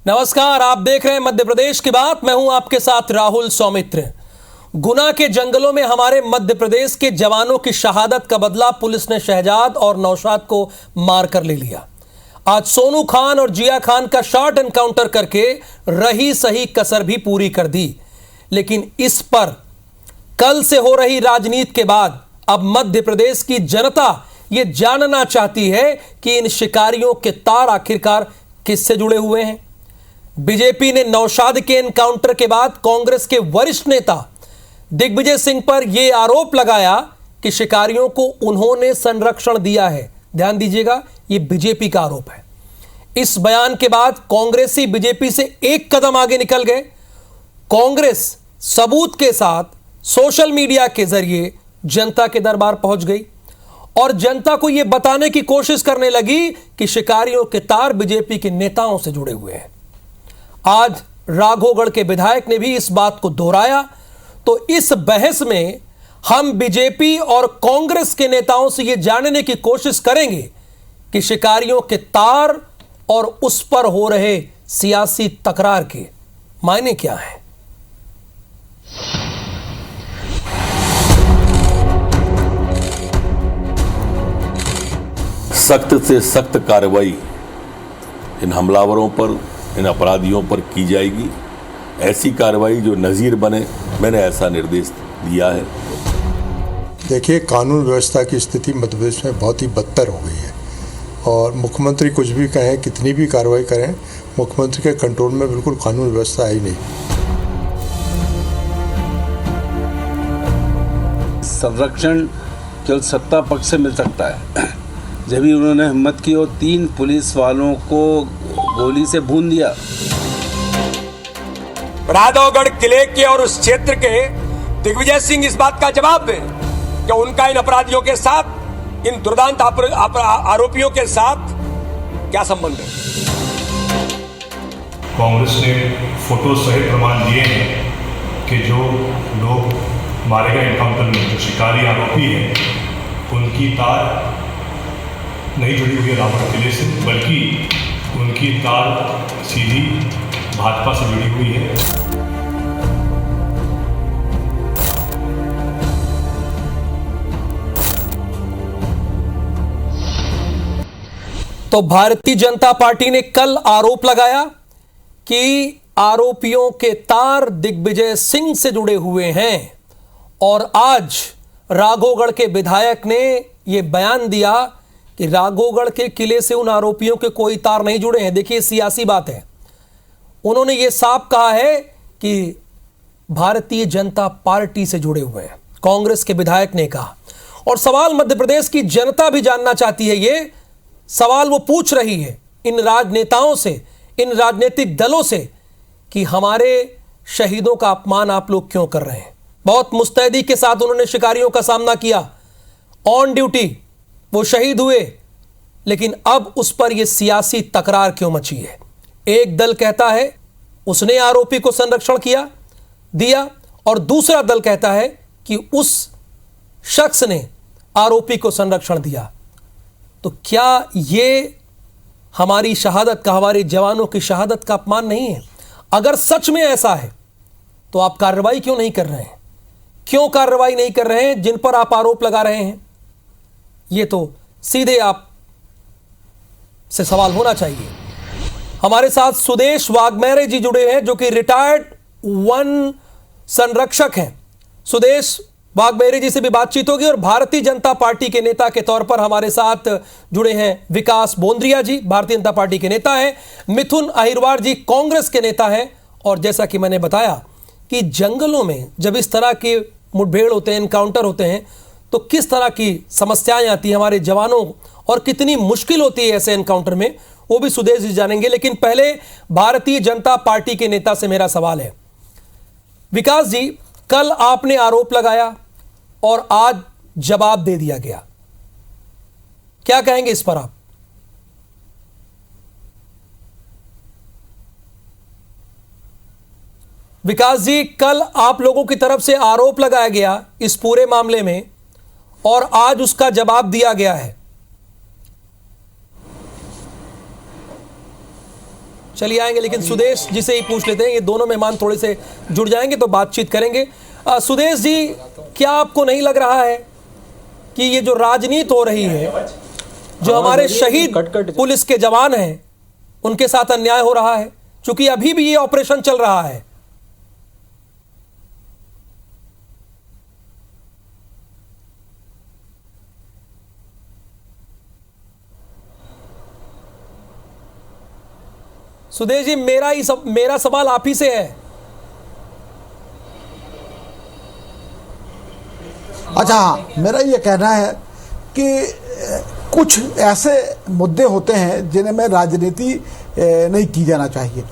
नमस्कार, आप देख रहे हैं मध्य प्रदेश की बात। मैं हूं आपके साथ राहुल सौमित्र। गुना के जंगलों में हमारे मध्य प्रदेश के जवानों की शहादत का बदला पुलिस ने शहजाद और नौशाद को मारकर ले लिया। आज सोनू खान और जिया खान का शॉर्ट एनकाउंटर करके रही सही कसर भी पूरी कर दी। लेकिन इस पर कल से हो रही राजनीति के बाद अब मध्य प्रदेश की जनता यह जानना चाहती है कि इन शिकारियों के तार आखिरकार किससे जुड़े हुए हैं। बीजेपी ने नौशाद के एनकाउंटर के बाद कांग्रेस के वरिष्ठ नेता दिग्विजय सिंह पर यह आरोप लगाया कि शिकारियों को उन्होंने संरक्षण दिया है। ध्यान दीजिएगा, यह बीजेपी का आरोप है। इस बयान के बाद कांग्रेसी बीजेपी से एक कदम आगे निकल गए। कांग्रेस सबूत के साथ सोशल मीडिया के जरिए जनता के दरबार पहुंच गई और जनता को यह बताने की कोशिश करने लगी कि शिकारियों के तार बीजेपी के नेताओं से जुड़े हुए हैं। आज राघोगढ़ के विधायक ने भी इस बात को दोहराया। तो इस बहस में हम बीजेपी और कांग्रेस के नेताओं से यह जानने की कोशिश करेंगे कि शिकारियों के तार और उस पर हो रहे सियासी तकरार के मायने क्या हैं। सख्त से सख्त कार्रवाई इन हमलावरों पर, इन अपराधियों पर की जाएगी। ऐसी कार्रवाई जो नज़ीर बने, मैंने ऐसा निर्देश दिया है। देखिए, कानून व्यवस्था की स्थिति मध्य प्रदेश में बहुत ही बदतर हो गई है और मुख्यमंत्री कुछ भी कहें, कितनी भी कार्रवाई करें, मुख्यमंत्री के कंट्रोल में बिल्कुल कानून व्यवस्था है ही नहीं। संरक्षण केवल सत्ता पक्ष से मिल सकता है। जब भी उन्होंने हिम्मत की और 3 पुलिस वालों को गोली से भून दिया। राघोगढ़ किले के और उस क्षेत्र के दिग्विजय सिंह इस बात का जवाब दें कि उनका इन अपराधियों के साथ, इन दुर्दांत आरोपियों के साथ क्या संबंध है। कांग्रेस ने फोटो सहित प्रमाण दिए हैं कि जो लोग मारे गए एनकाउंटर में, जो शिकारी आरोपी हैं, उनकी तार नहीं जुड़ी हुई है राघोगढ़ किले से, बल्कि उनकी तार सीधी भाजपा से जुड़ी हुई है। तो भारतीय जनता पार्टी ने कल आरोप लगाया कि आरोपियों के तार दिग्विजय सिंह से जुड़े हुए हैं और आज राघोगढ़ के विधायक ने यह बयान दिया कि राघोगढ़ के किले से उन आरोपियों के कोई तार नहीं जुड़े हैं। देखिए, सियासी बात है। उन्होंने ये साफ कहा है कि भारतीय जनता पार्टी से जुड़े हुए हैं, कांग्रेस के विधायक ने कहा। और सवाल मध्य प्रदेश की जनता भी जानना चाहती है। ये सवाल वो पूछ रही है इन राजनेताओं से, इन राजनीतिक दलों से कि हमारे शहीदों का अपमान आप लोग क्यों कर रहे हैं। बहुत मुस्तैदी के साथ उन्होंने शिकारियों का सामना किया, ऑन ड्यूटी वो शहीद हुए, लेकिन अब उस पर यह सियासी तकरार क्यों मची है। एक दल कहता है उसने आरोपी को संरक्षण दिया और दूसरा दल कहता है कि उस शख्स ने आरोपी को संरक्षण दिया। तो क्या यह हमारी शहादत का, हमारे जवानों की शहादत का अपमान नहीं है? अगर सच में ऐसा है तो आप कार्रवाई क्यों नहीं कर रहे हैं? क्यों कार्रवाई नहीं कर रहे हैं जिन पर आप आरोप लगा रहे हैं? ये तो सीधे आप से सवाल होना चाहिए। हमारे साथ सुदेश वाघमेरे जी जुड़े हैं, जो कि रिटायर्ड वन संरक्षक हैं। सुदेश वाघमेरे जी से भी बातचीत होगी और भारतीय जनता पार्टी के नेता के तौर पर हमारे साथ जुड़े हैं विकास बोंद्रिया जी, भारतीय जनता पार्टी के नेता हैं। मिथुन अहिरवार जी कांग्रेस के नेता हैं। और जैसा कि मैंने बताया कि जंगलों में जब इस तरह के मुठभेड़ होते हैं, एनकाउंटर होते हैं, तो किस तरह की समस्याएं आती हैं हमारे जवानों और कितनी मुश्किल होती है ऐसे एनकाउंटर में, वो भी सुदेश जी जानेंगे। लेकिन पहले भारतीय जनता पार्टी के नेता से मेरा सवाल है। विकास जी, कल आपने आरोप लगाया और आज जवाब दे दिया गया, क्या कहेंगे इस पर आप? विकास जी, कल आप लोगों की तरफ से आरोप लगाया गया इस पूरे मामले में और आज उसका जवाब दिया गया है। चलिए आएंगे, लेकिन सुदेश जी से ही पूछ लेते हैं, ये दोनों मेहमान थोड़े से जुड़ जाएंगे तो बातचीत करेंगे। सुदेश जी, क्या आपको नहीं लग रहा है कि ये जो राजनीति हो रही है, जो हमारे शहीद पुलिस के जवान हैं उनके साथ अन्याय हो रहा है, क्योंकि अभी भी ये ऑपरेशन चल रहा है? सुदेश जी, मेरा सवाल आप ही से है। अच्छा हाँ, मेरा ये कहना है कि कुछ ऐसे मुद्दे होते हैं जिन्हें में राजनीति नहीं की जाना चाहिए।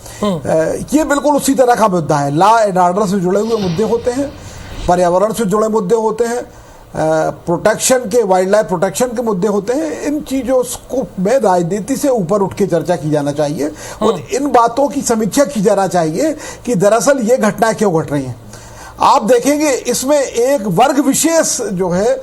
ये बिल्कुल उसी तरह का मुद्दा है। लॉ एंड ऑर्डर से जुड़े हुए मुद्दे होते हैं, पर्यावरण से जुड़े मुद्दे होते हैं, प्रोटेक्शन के, वाइल्ड लाइफ प्रोटेक्शन के मुद्दे होते हैं। इन चीज़ों को में राजनीति से ऊपर उठ के चर्चा की जाना चाहिए और इन बातों की समीक्षा की जाना चाहिए कि दरअसल ये घटनाएं क्यों घट रही हैं। आप देखेंगे इसमें एक वर्ग विशेष जो है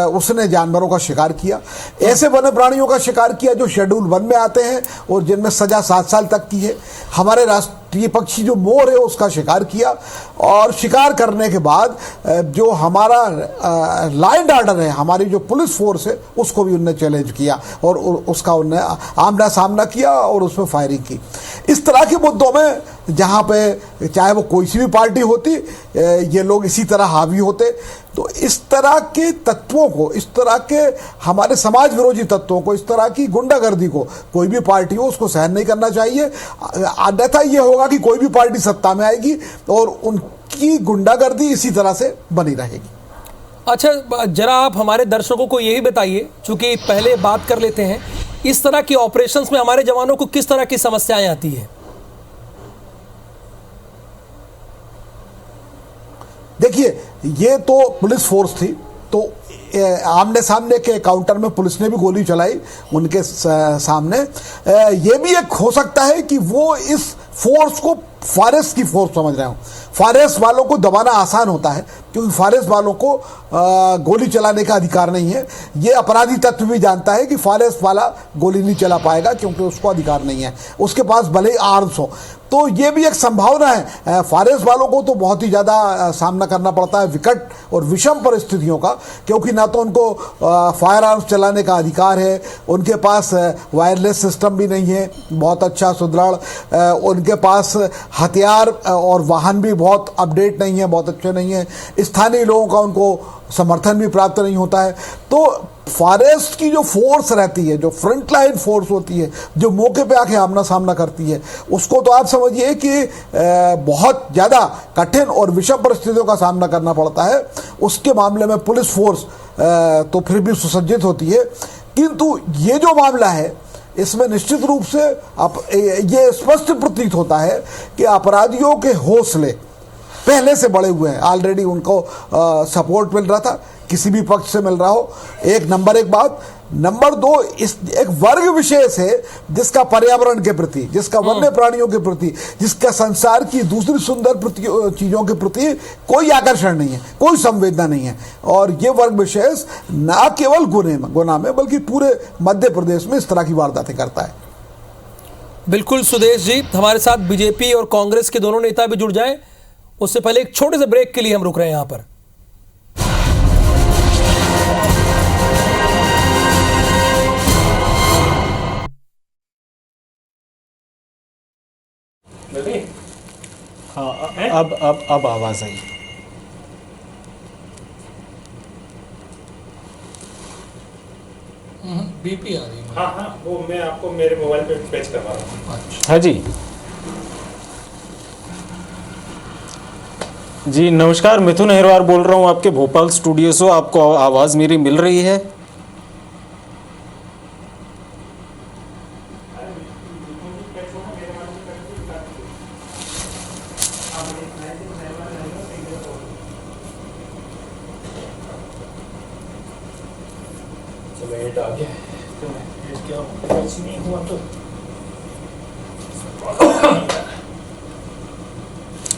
उसने जानवरों का शिकार किया, ऐसे वन्य प्राणियों का शिकार किया जो शेड्यूल 1 में आते हैं और जिनमें सजा 7 साल तक की है। हमारे राष्ट्रीय पक्षी जो मोर है उसका शिकार किया और शिकार करने के बाद जो हमारा लॉ एंड ऑर्डर है, हमारी जो पुलिस फोर्स है, उसको भी उनने चैलेंज किया और उसका उनने आमना सामना किया और उसमें फायरिंग की। इस तरह के मुद्दों में जहाँ पे चाहे वो कोई सी भी पार्टी होती, ये लोग इसी तरह हावी होते। तो इस तरह के तत्वों को, इस तरह के हमारे समाज विरोधी तत्वों को, इस तरह की गुंडागर्दी को कोई भी पार्टी हो उसको सहन नहीं करना चाहिए। अन्यथा ये होगा कि कोई भी पार्टी सत्ता में आएगी और उनकी गुंडागर्दी इसी तरह से बनी रहेगी। अच्छा, जरा आप हमारे दर्शकों को यही बताइए, चूंकि पहले बात कर लेते हैं, इस तरह की ऑपरेशंस में हमारे जवानों को किस तरह की समस्याएं आती है? देखिए, ये तो पुलिस फोर्स थी, तो आमने सामने के काउंटर में पुलिस ने भी गोली चलाई उनके सामने। ये भी एक हो सकता है कि वो इस फोर्स को फॉरेस्ट की फोर्स समझ रहे हो। फॉरेस्ट वालों को दबाना आसान होता है क्योंकि फॉरेस्ट वालों को गोली चलाने का अधिकार नहीं है। ये अपराधी तत्व भी जानता है कि फॉरेस्ट वाला गोली नहीं चला पाएगा क्योंकि उसको अधिकार नहीं है, उसके पास भले ही आर्म्स हो। तो ये भी एक संभावना है। फॉरेस्ट वालों को तो बहुत ही ज़्यादा सामना करना पड़ता है विकट और विषम परिस्थितियों का, क्योंकि ना तो उनको फायर आर्म्स चलाने का अधिकार है, उनके पास वायरलेस सिस्टम भी नहीं है बहुत अच्छा सुदृढ़, उनके पास हथियार और वाहन भी बहुत अपडेट नहीं है, बहुत अच्छे नहीं है, स्थानीय लोगों का उनको समर्थन भी प्राप्त नहीं होता है। तो फॉरेस्ट की जो फोर्स रहती है, जो फ्रंट लाइन फोर्स होती है, जो मौके पे आके आमना सामना करती है, उसको तो आप समझिए कि बहुत ज़्यादा कठिन और विषम परिस्थितियों का सामना करना पड़ता है। उसके मामले में पुलिस फोर्स तो फिर भी सुसज्जित होती है, किंतु ये जो मामला है इसमें निश्चित रूप से ये स्पष्ट प्रतीत होता है कि अपराधियों के हौसले पहले से बढ़े हुए हैं। ऑलरेडी उनको सपोर्ट मिल रहा था, किसी भी पक्ष से मिल रहा हो। एक बात। नंबर 2, इस एक वर्ग विशेष है जिसका पर्यावरण के प्रति, जिसका वन्य प्राणियों के प्रति, जिसका संसार की दूसरी सुंदर चीजों के प्रति कोई आकर्षण नहीं है, कोई संवेदना नहीं है। और ये वर्ग विशेष न केवल गुना में बल्कि पूरे मध्य प्रदेश में इस तरह की वारदातें करता है। बिल्कुल सुदेश जी, हमारे साथ बीजेपी और कांग्रेस के दोनों नेता भी जुड़ जाएं। उससे पहले एक छोटे से ब्रेक के लिए हम रुक रहे हैं यहां पर। हाँ, अब आवाज आई। बीपी आ रही है। हाँ, वो मैं आपको मेरे मोबाइल पे पेश करवा रहा हूँ। अच्छा। हाँ जी, नमस्कार, मिथुन अहिरवार बोल रहा हूँ आपके भोपाल स्टूडियो से। आपको आवाज़ मेरी मिल रही है?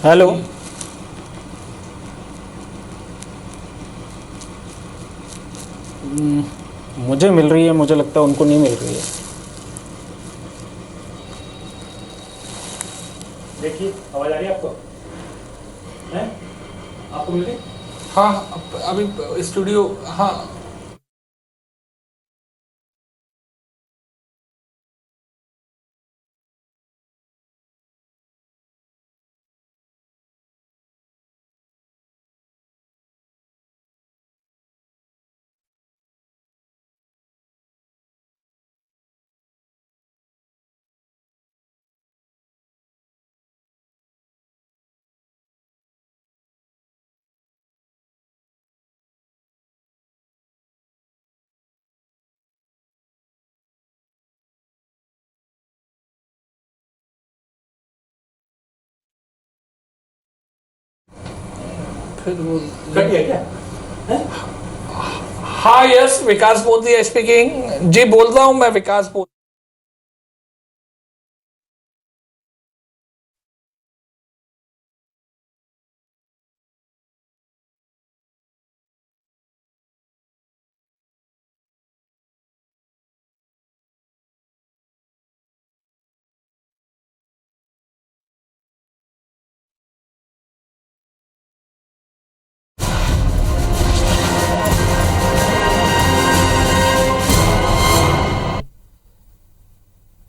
हेलो, मुझे मिल रही है, मुझे लगता है उनको नहीं मिल रही है। देखिए आवाज आ रही है आपको? हैं? आपको मिल रही? हाँ अभी स्टूडियो, हाँ फिर वो कट गया क्या? हाँ यस, विकास बोधिया स्पीकिंग जी, बोल रहा हूँ मैं विकास बोधिया।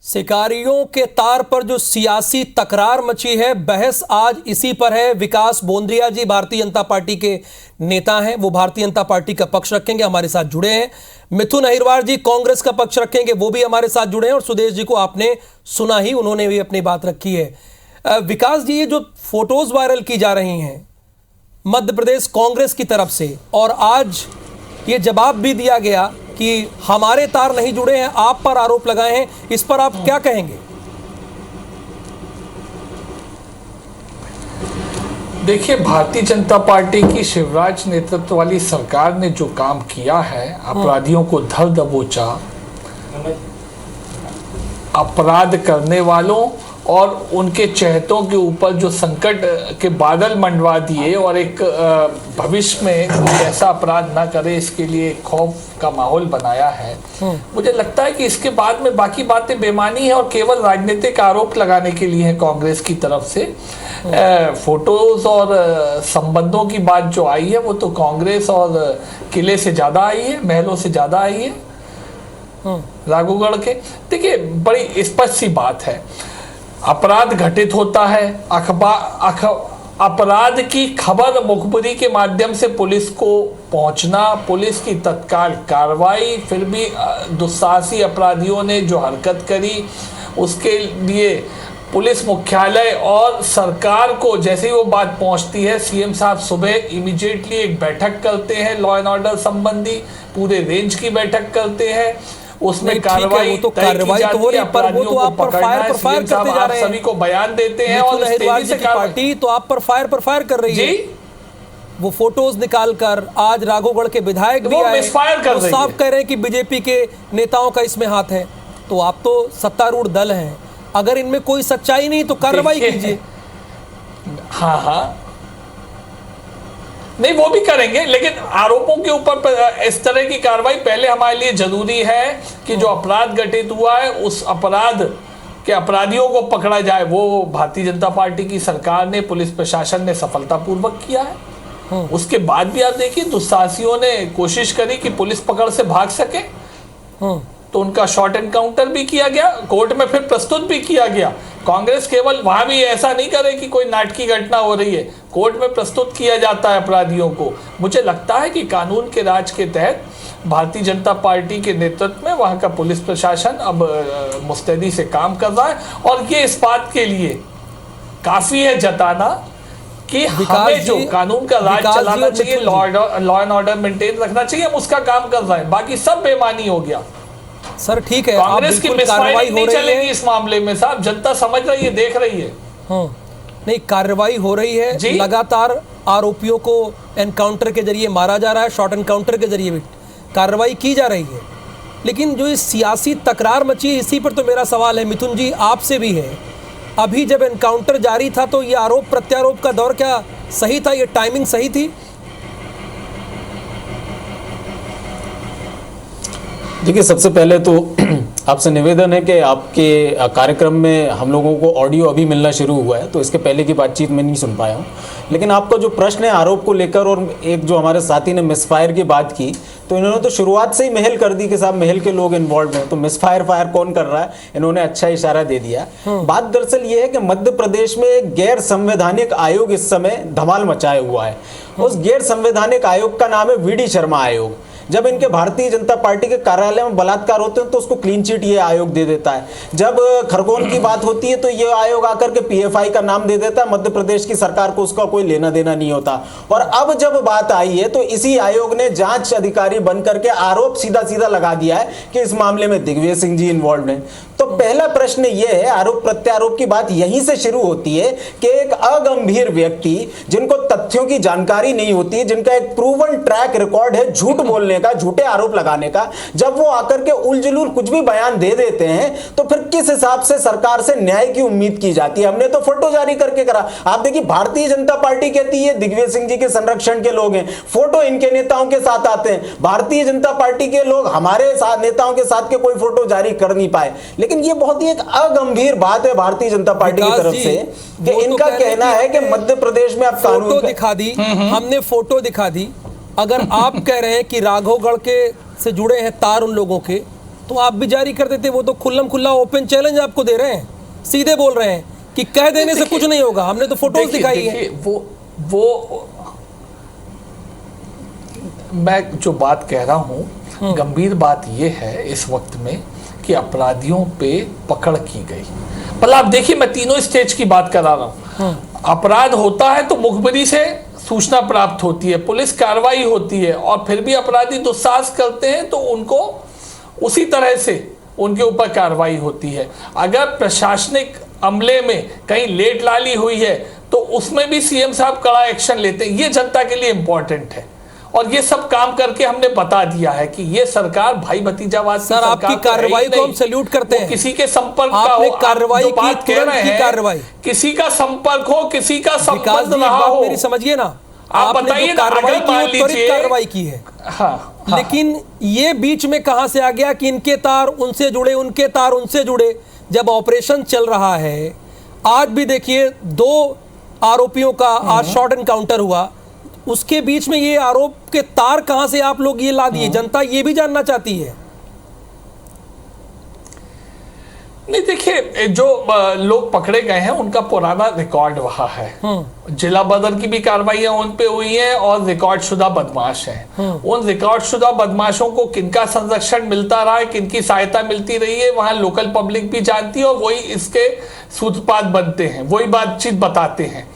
शिकारियों के तार पर जो सियासी तकरार मची है, बहस आज इसी पर है। विकास बोंद्रिया जी भारतीय जनता पार्टी के नेता हैं, वो भारतीय जनता पार्टी का पक्ष रखेंगे, हमारे साथ जुड़े हैं। मिथुन अहिरवार जी कांग्रेस का पक्ष रखेंगे, वो भी हमारे साथ जुड़े हैं। और सुदेश जी को आपने सुना ही, उन्होंने भी अपनी बात रखी है। विकास जी, ये जो फोटोज वायरल की जा रही हैं मध्य प्रदेश कांग्रेस की तरफ से, और आज ये जवाब भी दिया गया कि हमारे तार नहीं जुड़े हैं, आप पर आरोप लगाए हैं, इस पर आप क्या कहेंगे? देखिए, भारतीय जनता पार्टी की शिवराज नेतृत्व वाली सरकार ने जो काम किया है, अपराधियों को धर दबोचा, अपराध करने वालों और उनके चहेतों के ऊपर जो संकट के बादल मंडवा दिए और एक भविष्य में कोई ऐसा अपराध ना करे, इसके लिए खौफ का माहौल बनाया है। मुझे लगता है कि इसके बाद में बाकी बातें बेमानी है और केवल राजनीतिक आरोप लगाने के लिए है कांग्रेस की तरफ से। फोटोज और संबंधों की बात जो आई है वो तो कांग्रेस और किले से ज़्यादा आई है, महलों से ज़्यादा आई है, राघोगढ़ के। देखिए, बड़ी स्पष्ट सी बात है, अपराध घटित होता है, अपराध की खबर मुखबरी के माध्यम से पुलिस को पहुंचना, पुलिस की तत्काल कार्रवाई, फिर भी दुस्साहसी अपराधियों ने जो हरकत करी उसके लिए पुलिस मुख्यालय और सरकार को जैसे ही वो बात पहुंचती है, सीएम साहब सुबह इमीडिएटली एक बैठक करते हैं, लॉ एंड ऑर्डर संबंधी पूरे रेंज की बैठक करते हैं, उसमें कार्रवाई तो कार्रवाई तो हो रही है, पर वो तो आप पर फायर करते जा रहे हैं, सभी को बयान देते हैं और तेजी से पार्टी तो आप पर फायर कर रही है। वो फोटोज निकालकर आज राघोगढ़ के विधायक भी आए, वो साफ कह रहे हैं कि बीजेपी के नेताओं का इसमें हाथ है। तो आप तो सत्तारूढ़ दल हैं, अगर इनमें कोई सच्चाई नहीं तो कार्रवाई कीजिए। हाँ, नहीं वो भी करेंगे, लेकिन आरोपों के ऊपर इस तरह की कार्रवाई पहले हमारे लिए जरूरी है कि जो अपराध घटित हुआ है उस अपराध के अपराधियों को पकड़ा जाए। वो भारतीय जनता पार्टी की सरकार ने, पुलिस प्रशासन ने सफलतापूर्वक किया है। उसके बाद भी आप देखिए, दुस्साहसियों ने कोशिश करी कि पुलिस पकड़ से भाग सके, तो उनका शॉर्ट एनकाउंटर भी किया गया, कोर्ट में फिर प्रस्तुत भी किया गया। कांग्रेस केवल वहां भी ऐसा नहीं करे कि कोई नाटकीय घटना हो रही है, कोर्ट में प्रस्तुत किया जाता है अपराधियों को। मुझे लगता है कि कानून के राज के तहत भारतीय जनता पार्टी के नेतृत्व में वहां का पुलिस प्रशासन अब मुस्तैदी से काम कर रहा है, और ये इस बात के लिए काफी है जताना कि हमें जो कानून का राज चलाना चाहिए, लॉ एंड ऑर्डर मेंटेन रखना चाहिए, हम उसका काम कर रहे हैं। बाकी सब बेमानी हो गया। सर ठीक है, कांग्रेस की मिसफायरिंग नहीं चलेगी इस मामले में साहब, जनता समझ रही है, देख रही है। नहीं, कार्रवाई हो रही है, लगातार आरोपियों को एनकाउंटर के जरिए मारा जा रहा है, शॉर्ट एनकाउंटर के जरिए भी कार्रवाई की जा रही है। लेकिन जो इस सियासी तकरार मची, इसी पर तो मेरा सवाल है मिथुन जी, आपसे भी है। अभी जब एनकाउंटर जारी था तो ये आरोप प्रत्यारोप का दौर क्या सही था, ये टाइमिंग सही थी? देखिए, सबसे पहले तो आपसे निवेदन है कि आपके कार्यक्रम में हम लोगों को ऑडियो अभी मिलना शुरू हुआ है, तो इसके पहले की बातचीत में नहीं सुन पाया हूँ। लेकिन आपका जो प्रश्न है आरोप को लेकर, और एक जो हमारे साथी ने मिसफायर की बात की, तो इन्होंने तो शुरुआत से ही महल कर दी कि साहब महल के लोग इन्वॉल्व हैं, तो मिसफायर फायर कौन कर रहा है, इन्होंने अच्छा इशारा दे दिया। बात दरअसल ये है कि मध्य प्रदेश में एक गैर संवैधानिक आयोग इस समय धमाल मचाए हुआ है। उस गैर संवैधानिक आयोग का नाम है वीडी शर्मा आयोग। जब इनके भारतीय जनता पार्टी के कार्यालय में बलात्कार होते हैं तो उसको क्लीन चिट ये आयोग दे देता है। जब खरगोन की बात होती है तो ये आयोग आकर के पीएफआई का नाम दे देता है, मध्य प्रदेश की सरकार को उसका कोई लेना देना नहीं होता। और अब जब बात आई है तो इसी आयोग ने जांच अधिकारी बनकर के आरोप सीधा सीधा लगा दिया है कि इस मामले में दिग्विजय सिंह जी इन्वॉल्व हैं। तो पहला प्रश्न यह है, आरोप प्रत्यारोप की बात यहीं से शुरू होती है कि एक अगंभीर व्यक्ति जिनको तथ्यों की जानकारी नहीं होती, जिनका एक प्रूवन ट्रैक रिकॉर्ड है झूठ बोलने का, झूठे आरोप लगाने का, जब वो आकर के उलझुल कुछ भी बयान दे देते हैं तो फिर किस हिसाब से सरकार से न्याय की उम्मीद की जाती है। हमने तो फोटो जारी करके करा। आप देखिए, भारतीय जनता पार्टी कहती है दिग्विजय सिंह जी के संरक्षण के लोग हैं, फोटो इनके नेताओं के साथ आते हैं। भारतीय जनता पार्टी के लोग हमारे साथ नेताओं के साथ के कोई फोटो जारी कर नहीं पाए। लेकिन ये बहुत ही एक अगंभीर बात है भारतीय जनता पार्टी की तरफ से कि इनका कहना है कि मध्य प्रदेश में आप कानून दिखा दी, हमने फोटो दिखा दी। अगर आप कह रहे हैं कि राघवगढ़ के से जुड़े हैं तार उन लोगों के, तो आप भी जारी कर देते। वो तो खुल्लम खुल्ला ओपन चैलेंज आपको दे रहे हैं, सीधे बोल रहे हैं कि कह देने से कुछ नहीं होगा, हमने तो फोटोज दिखाई है। वो मैं जो बात कह रहा हूं, गंभीर बात यह है इस वक्त में कि अपराधियों पे पकड़ की गई। मतलब आप देखिए, मैं तीनों स्टेज की बात करा रहा हूं। अपराध होता है तो मुखबिरी से सूचना प्राप्त होती है, पुलिस कार्रवाई होती है, और फिर भी अपराधी दुस्साहस करते हैं तो उनको उसी तरह से उनके ऊपर कार्रवाई होती है। अगर प्रशासनिक अमले में कहीं लेट लाली हुई है तो उसमें भी सीएम साहब कड़ा एक्शन लेते हैं। ये जनता के लिए इंपॉर्टेंट है, और ये सब काम करके हमने बता दिया है कि ये सरकार भाई भतीजावाद सर, आपकी कार्रवाई को हम सैल्यूट करते हैं। किसी के संपर्क का हो, कार्रवाई की, तुरंत की कार्रवाई, किसी का संपर्क हो, किसी का संपर्क रहा हो, मेरी समझिए ना, आप बताइए कार्रवाई की, त्वरित कार्रवाई की है। हाँ, लेकिन ये बीच में कहां से आ गया कि इनके तार उनसे जुड़े, उनके तार उनसे जुड़े। जब ऑपरेशन चल रहा है, आज भी देखिए 2 आरोपियों का आज शॉर्ट एनकाउंटर हुआ, उसके बीच में ये आरोप के तार कहां से आप लोग ये ला दिए, जनता ये भी जानना चाहती है। नहीं, देखिए, जो लोग पकड़े गए हैं उनका पुराना रिकॉर्ड वहां है। जिला बदर की भी कार्रवाइयां उन पे हुई हैं और रिकॉर्ड शुदा बदमाश हैं। उन रिकॉर्ड शुदा बदमाशों को किनका संरक्षण मिलता रहा है, किनकी सहायता मिलती रही है, वहां लोकल पब्लिक भी जानती है, और वही इसके सूत्रपात बनते हैं, वही बातचीत बताते हैं।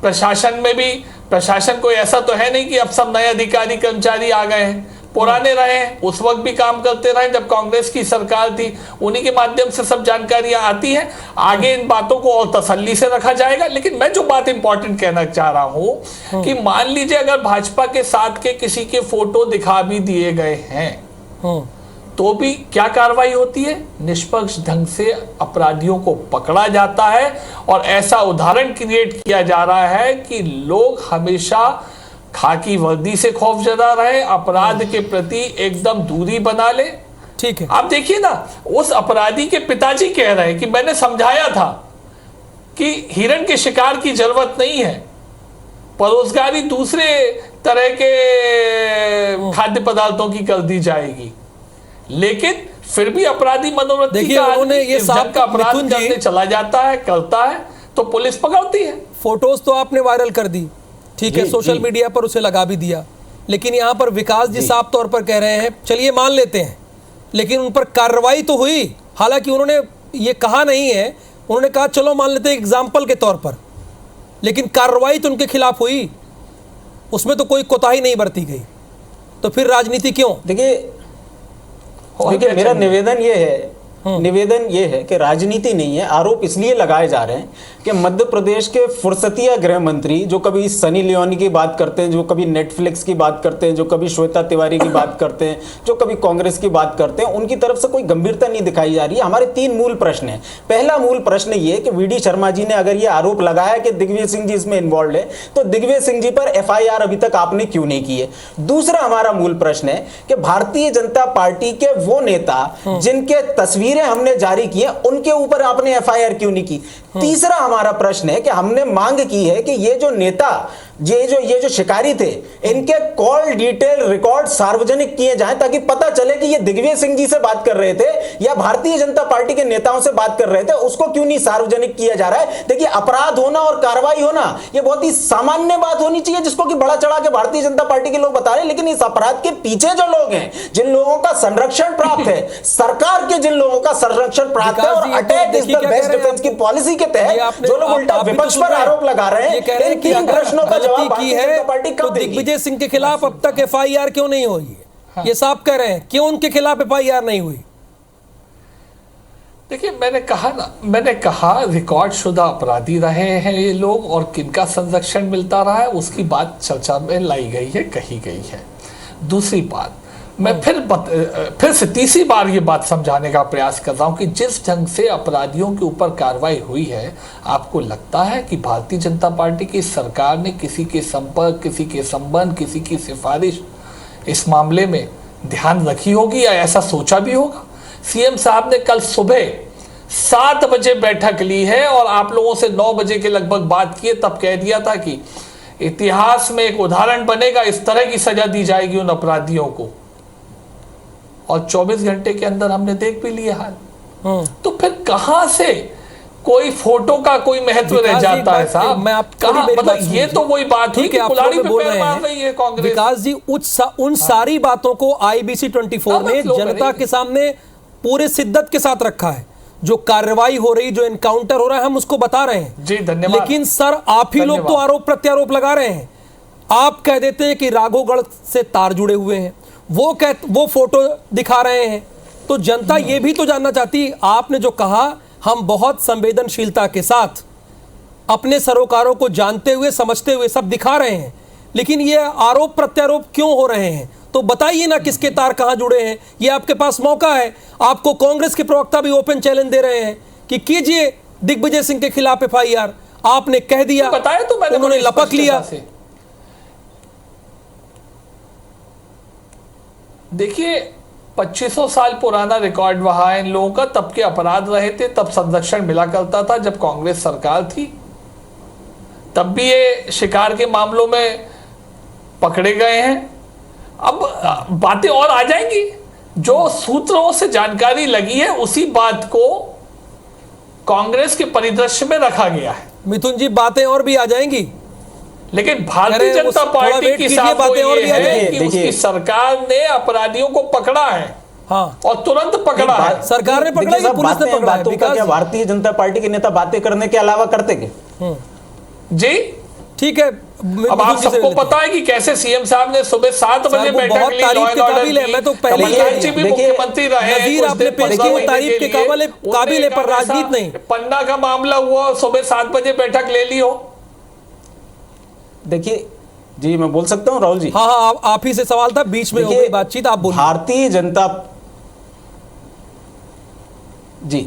प्रशासन में भी, प्रशासन कोई ऐसा तो है नहीं कि अब सब नए अधिकारी कर्मचारी आ गए हैं, पुराने रहे हैं, उस वक्त भी काम करते रहे जब कांग्रेस की सरकार थी, उन्हीं के माध्यम से सब जानकारियां आती हैं। आगे इन बातों को और तसल्ली से रखा जाएगा। लेकिन मैं जो बात इंपॉर्टेंट कहना चाह रहा हूं कि मान लीजिए अगर भाजपा के साथ के किसी के फोटो दिखा भी दिए गए हैं तो भी क्या कार्रवाई होती है? निष्पक्ष ढंग से अपराधियों को पकड़ा जाता है, और ऐसा उदाहरण क्रिएट किया जा रहा है कि लोग हमेशा खाकी वर्दी से खौफ जता रहे, अपराध के प्रति एकदम दूरी बना ले। ठीक है, आप देखिए ना, उस अपराधी के पिताजी कह रहे हैं कि मैंने समझाया था कि हिरण के शिकार की जरूरत नहीं है, परोसगारी दूसरे तरह के खाद्य पदार्थों की कर दी जाएगी। लेकिन फिर भी अपराधी मनोवृत्ति का अपराध करने चला जाता है, करता है, तो पुलिस पकड़ती है। फोटोज तो आपने वायरल कर दी, ठीक है, सोशल मीडिया पर उसे लगा भी दिया, लेकिन यहाँ पर विकास जी साफ तौर पर कह रहे हैं, चलिए मान लेते हैं, लेकिन उन पर कार्रवाई तो हुई। हालांकि उन्होंने ये कहा नहीं है, उन्होंने कहा चलो मान लेते हैं एग्जाम्पल के तौर पर, लेकिन कार्रवाई तो उनके खिलाफ हुई, उसमें तो कोई कोताही नहीं बरती गई। तो फिर राजनीति क्यों? देखिए, मेरा निवेदन ये है कि राजनीति नहीं है। आरोप इसलिए लगाए जा रहे हैं कि मध्य प्रदेश के फुर्सतिया गृह मंत्री, जो कभी सनी लियोनी की बात करते हैं, जो कभी नेटफ्लिक्स की बात करते हैं, जो कभी श्वेता तिवारी की बात करते हैं, जो कभी कांग्रेस की बात करते हैं, उनकी तरफ से कोई गंभीरता नहीं दिखाई जा रही है। हमारे 3 मूल प्रश्न हैं। पहला मूल प्रश्न ये कि वीडी शर्मा जी ने अगर ये आरोप लगाया कि दिग्विजय सिंह जी इसमें इन्वॉल्व है, तो दिग्विजय सिंह जी पर FIR अभी तक आपने क्यों नहीं की है? दूसरा हमारा मूल प्रश्न है कि भारतीय जनता पार्टी के वो नेता जिनके तस्वीर तस्वीरें हमने जारी की हैं, उनके ऊपर आपने एफआईआर क्यों नहीं की? तीसरा हमारा प्रश्न है कि हमने मांग की है कि ये जो नेता, ये जो शिकारी थे, इनके कॉल डिटेल रिकॉर्ड सार्वजनिक किए जाएं ताकि पता चले कि ये दिग्विजय सिंह जी से बात कर रहे थे या भारतीय जनता पार्टी के नेताओं से बात कर रहे थे। उसको क्यों नहीं सार्वजनिक किया जा रहा है? देखिए, अपराध होना और कार्रवाई होना ये बहुत ही सामान्य बात होनी चाहिए, जिसको कि बड़ा चढ़ा के भारतीय जनता पार्टी के लोग बता रहे हैं। लेकिन इस अपराध के पीछे जो लोग हैं, जिन लोगों का संरक्षण प्राप्त है, सरकार के जिन लोगों का संरक्षण प्राप्त है, और attack is the best defence की पॉलिसी के तहत जो लोग उल्टा विपक्ष पर आरोप लगा रहे हैं, इन तीन प्रश्नों का की है तो दिग्विजय सिंह के खिलाफ अब तक एफआईआर क्यों नहीं हुई है? ये साफ कह रहे हैं, क्यों उनके खिलाफ एफआईआर नहीं हुई? देखिए, मैंने कहा रिकॉर्ड शुदा अपराधी रहे हैं ये लोग, और किनका संरक्षण मिलता रहा है उसकी बात चर्चा में लाई गई है, कही गई है। दूसरी बात, मैं फिर से तीसरी बार ये बात समझाने का प्रयास कर रहा हूं कि जिस ढंग से अपराधियों के ऊपर कार्रवाई हुई है, आपको लगता है कि भारतीय जनता पार्टी की सरकार ने किसी के संपर्क, किसी के संबंध, किसी की सिफारिश इस मामले में ध्यान रखी होगी या ऐसा सोचा भी होगा? सीएम साहब ने कल सुबह 7 बजे बैठक ली है और आप लोगों से 9 बजे के लगभग बात की, तब कह दिया था कि इतिहास में एक उदाहरण बनेगा, इस तरह की सजा दी जाएगी उन अपराधियों को, और 24 घंटे के अंदर हमने देख भी लिया हाल। तो फिर कहां से कोई फोटो का कोई महत्व रह जाता है साहब? मतलब ये तो वही बात हुई कि कुल्हाड़ी पे पैर मार रही है कांग्रेस। विकास जी, उन सारी बातों को IBC 24 ने जनता के सामने पूरे शिद्दत के साथ रखा है। जो कार्रवाई हो रही, जो एनकाउंटर हो रहा है, हम उसको बता रहे हैं जी, धन्यवाद। लेकिन सर, आप ही लोग तो आरोप प्रत्यारोप लगा रहे हैं। आप कह देते हैं कि राघोगढ़ से तार जुड़े हुए हैं, वो फोटो दिखा रहे हैं, तो जनता ये भी तो जानना चाहती। आपने जो कहा, हम बहुत संवेदनशीलता के साथ अपने सरोकारों को जानते हुए, समझते हुए सब दिखा रहे हैं, लेकिन ये आरोप प्रत्यारोप क्यों हो रहे हैं? तो बताइए ना, किसके तार कहां जुड़े हैं? ये आपके पास मौका है। आपको कांग्रेस के प्रवक्ता भी ओपन चैलेंज दे रहे हैं कि कीजिए दिग्विजय सिंह के खिलाफ एफआईआर। आपने कह दिया, बताया तो मैंने, उन्होंने लपक लिया। देखिए, 2500 साल पुराना रिकॉर्ड वहां है इन लोगों का। तब के अपराध रहे थे, तब संरक्षण मिला करता था जब कांग्रेस सरकार थी, तब भी ये शिकार के मामलों में पकड़े गए हैं। अब बातें और आ जाएंगी। जो सूत्रों से जानकारी लगी है उसी बात को कांग्रेस के परिदृश्य में रखा गया है। मिथुन जी, बातें और भी आ जाएंगी, लेकिन भारतीय जनता पार्टी की बातें और भी है कि उसकी सरकार ने अपराधियों को पकड़ा है। हाँ, और तुरंत पकड़ा है। सरकार ने पकड़ा है, पुलिस ने पकड़ा है। क्या भारतीय जनता पार्टी के नेता बातें करने के अलावा करते क्या? जी ठीक है। अब आप सबको पता है कि कैसे सीएम साहब ने सुबह 7 बजे बैठक ली, लॉ एंड ऑर्डर की। मैं तो पहले ही भी मुख्यमंत्री रहे हैं, आपने पेश किया, तारीफ के काबिल है, पर राजनीति नहीं। पन्ना का मामला हुआ, सुबह 7 बजे बैठक ले ली हो। देखिए जी, मैं बोल सकता हूं राहुल जी? हाँ, आप ही से सवाल था, बीच में हो गई बातचीत, आप बोलिए। भारतीय जनता जी,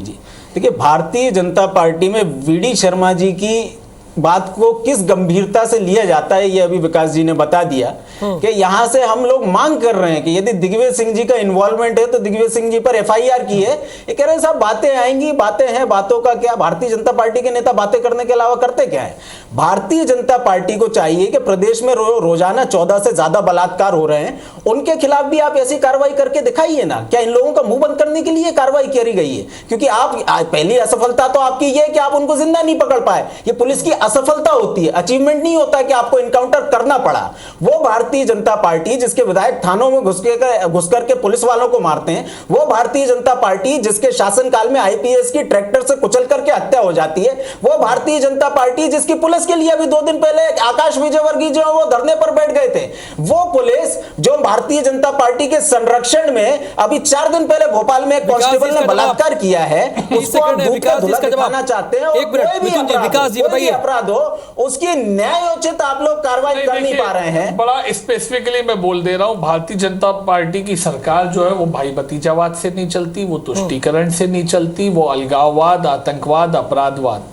देखिए, भारतीय जनता पार्टी में VD शर्मा जी की बात को किस गंभीरता से लिया जाता है, ये अभी विकास जी ने बता दिया कि यहां से हम लोग मांग कर रहे हैं कि यदि दिग्विजय सिंह जी का इन्वॉल्वमेंट है तो दिग्विजय सिंह जी पर FIR की है। ये कह रहे हैं साहब, बातें आएंगी, बातें हैं, बातों का क्या? भारतीय जनता पार्टी के नेता बातें करने के अलावा करते क्या है? भारतीय जनता पार्टी को चाहिए कि प्रदेश में रोजाना 14 से ज्यादा बलात्कार हो रहे हैं, उनके खिलाफ भी आप ऐसी कार्रवाई करके दिखाइए ना। क्या इन लोगों का मुंह बंद करने के लिए कार्रवाई करी गई है? क्योंकि आप पहली असफलता तो आपकी ये कि आप उनको जिंदा नहीं पकड़ पाए। ये पुलिस की असफलता होती है, अचीवमेंट नहीं होता कि आपको इनकाउंटर करना पड़ा। वो भारतीय जनता पार्टी जिसके विधायक थानों में घुस करके पुलिस वालों को मारते हैं, वो भारतीय जनता पार्टी जिसके शासनकाल में IPS की ट्रैक्टर से कुचल करके हत्या हो जाती है, वो भारतीय जनता पार्टी जिसकी पुलिस के लिए अभी 2 दिन पहले आकाश विजयवर्गीय जो वो धरने पर बैठ गए थे, वो पुलिस जो भारतीय जनता पार्टी के संरक्षण में अभी 4 दिन पहले भोपाल में एक कांस्टेबल ने बलात्कार किया है, उसको आप दूध का धुला दिखाना चाहते हैं। और कोई भी अपराध हो, उसकी न्यायोचित आप लोग कार्रवाई कर नहीं पा रहे हैं। बड़ा स्पेसिफिकली मैं बोल दे रहा हूं, भारतीय जनता पार्टी की सरकार जो है वो भाई भतीजावाद से नहीं चलती, वो तुष्टीकरण से नहीं चलती, वो अलगाववाद, आतंकवाद, अपराधवाद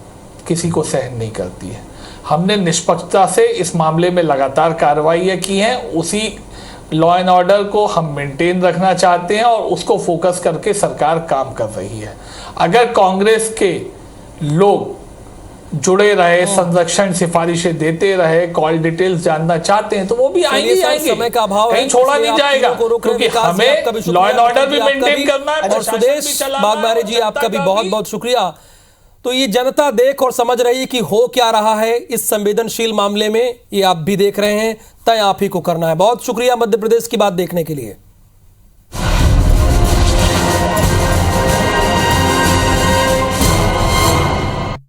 किसी को सहन नहीं करती है। हमने निष्पक्षता से इस मामले में लगातार कार्रवाई की हैं, उसी लॉ एंड ऑर्डर को हम मेंटेन रखना चाहते हैं और उसको फोकस करके सरकार काम कर रही है। अगर कांग्रेस के लोग जुड़े रहे, संरक्षण सिफारिशें देते रहे, कॉल डिटेल्स जानना चाहते हैं तो वो भी आएंगे, समय का अभाव कहीं छोड़ा नहीं जाएगा, क्योंकि हमें लॉ एंड ऑर्डर भी मेंटेन करना है। और सुदेश बागमारे जी, आपका भी बहुत बहुत शुक्रिया। तो ये जनता देख और समझ रही है कि हो क्या रहा है इस संवेदनशील मामले में, ये आप भी देख रहे हैं, तय आप ही को करना है। बहुत शुक्रिया मध्य प्रदेश की बात देखने के लिए।